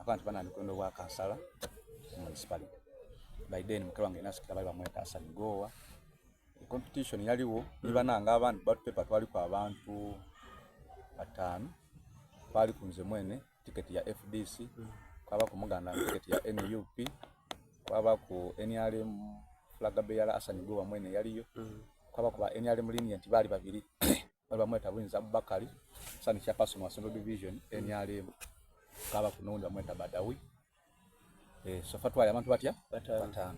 abantu banandikondo bwa kansala municipality. By then mukabanga inasikira bali bamweta Hassan Gowa. Competition yaliwo niba nanga abantu ballot paper twali kwa abantu batano bali kunze mwene ticket ya FDC kwaba ku Muganda ticket ya NUP kwaba ku NRM flag bearer Hassan Gowa mwene yaliyo kwaba ku NRM lenient bali babiri bali bamweta Bwinza Abubakari sani cha person wa Central Division NRM kwaba ku Nonda mweta Badawi so fatwa ya abantu batya batano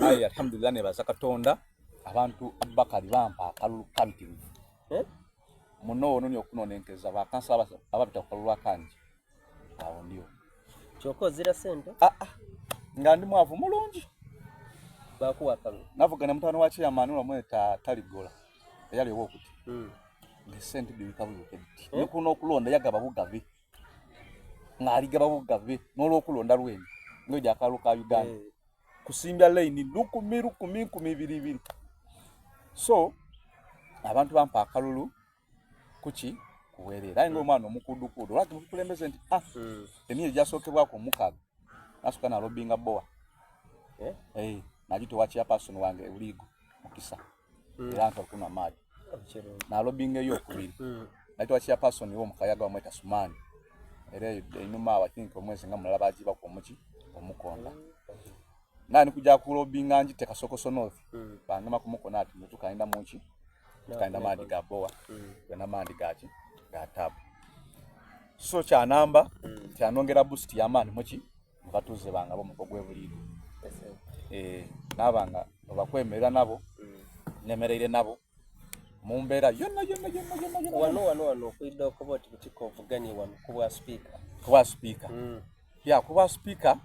ayi alhamdulillah ne bazakatonda abantu Abubakari bampa akalulu kabitirivu muno ono nyokunonenkeza bakansala ababita kukalulwa kanji awo ndio kyoko zira sente ngandi mwavu mulungi bakuwa kalulu navugana mutano wa chairman ulamweta Taligola yali wokuti nge sente bibikabuke biti nikuno okulonda yagaba bugabe ngari gaba bugabe nolo okulonda lweni ngoja akaluka Uganda kusimbya line lukumi so abantu bampa akalulu kuchi kuwerera ngo mwana omukudukudu lati mukulembeze nti eniye jasokebwa ko mukaga nasuka na lobinga boa najito wachi hapa person wange uligo mukisa era nto kuna maji na lobinga yo kubiri najito wachi hapa person wo mukayaga wamweta Sumani era inuma wa think omwezi ngamulaba ajiba ko muchi omukonda nani kuja ku lobinga njite kasoko north bangama kumukona ati mutukaenda muchi tukaenda madi ga boa na madi gachi gatabu so cha namba kyanongera boost yamani muchi mukatuze banga bo mukogwe bulido nabanga bakwemerera nabo nemereire nabo mumbera yonna wano kuido koboti kutiko vugani wano kuba speaker ya kuba speaker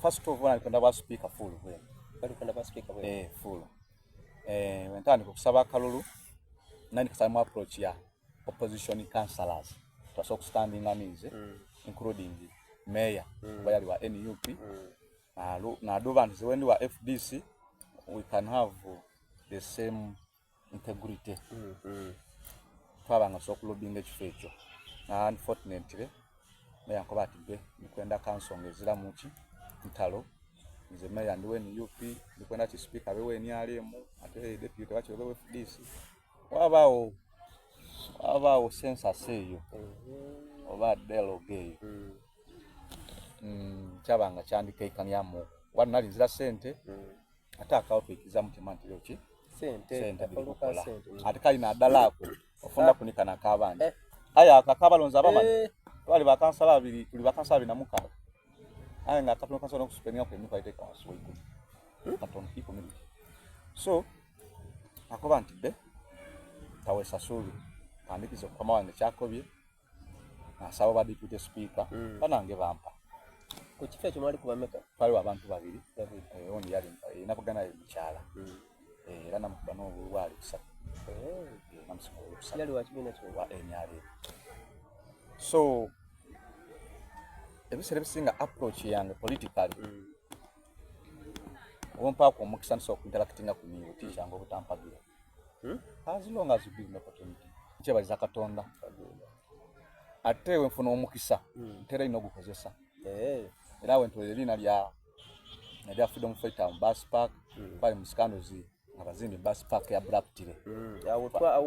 first of all alikwenda ba speaker full kweli alikwenda ba speaker kweli full wentani kusaba kalulu nani kusaba approach ya opposition councillors to standing amize including mayor wali wa NUP na do bantu zewendi wa FDC we can have the same integrity twabanga sokulobinga chifecho na unfortunately meya nkobati be nikwenda council ngezira muchi ntalo nze meya ndiwe NUP nikwenda chi speaker bewe ni alemu ate deputy wacho bewe FDC wabao sensa seyo oba deloge chabanga chandike ikanyamu wanali zira sente ataka otuikiza mutemanti yochi sente apaluka sente atikali na dalako ofunda kunika na kabandi aya akabalonza abamani wali bakansala abiri tuli bakansala abiri na mukaba aya ngakatono kansala okusupenia ko emiko iteka wasweiko katon kiko mili so akobanti be tawesa sulu kandikizo kwa mawange chakobye na sawa ba deputy speaker banange bampa ku kifo ekyo mwali kubameka pali abantu babiri oni yali inapogana mchala era namukuba n'obulwali kusatu namusikolo kusatu yali wakibina kyo wa enyali so ebisere bisinga approach yange politically wompa ko mukisa so interacting ku niyo tisha ngo butampagira as long as you give me opportunity cheba zakatonda atewe mfuno omukisa tera inogukozesa era wentole lina lya freedom fighter bus park pale mskandozi abazindi bus park ya Blacktire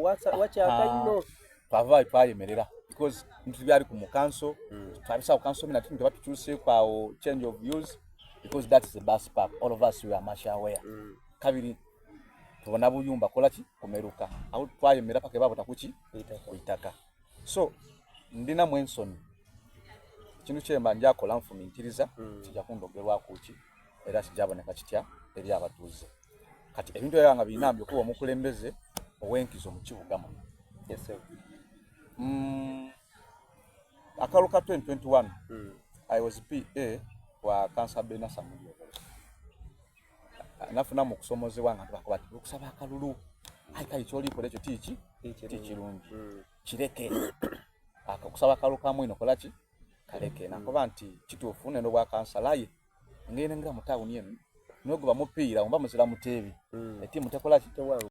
wacha akaino pavai paye merera because ntu byali ku mukanso twabisa ku kanso mina tinga batuchuse kwa change of views because that is the bus park all of us we are much aware kabiri tubona buyumba kolaki kumeruka au twaye mera pake babo takuchi kuitaka so ndina mwensoni kintu kyemba njakola nfumintiriza kijja kundogerwa kuki era kijaboneka kitya eri abatuze kati ebintu byanga binambye kuba omukulembeze owenkizo mu kibuga mu akaluka 2021 I was PA wa Councillor Benasa Mulyo nafuna mu kusomozebwa nga bakobati okusaba akalulu ayi kyoli kole ekyo tiiki kirungi kireke akakusaba akaluka mwino kolaki kaleke nakoba nti kituufu nendo bwa kansalaye ngene ngira mutawuni yenu noguba mupiira omba muzira mutebi eti mutekola kito wangu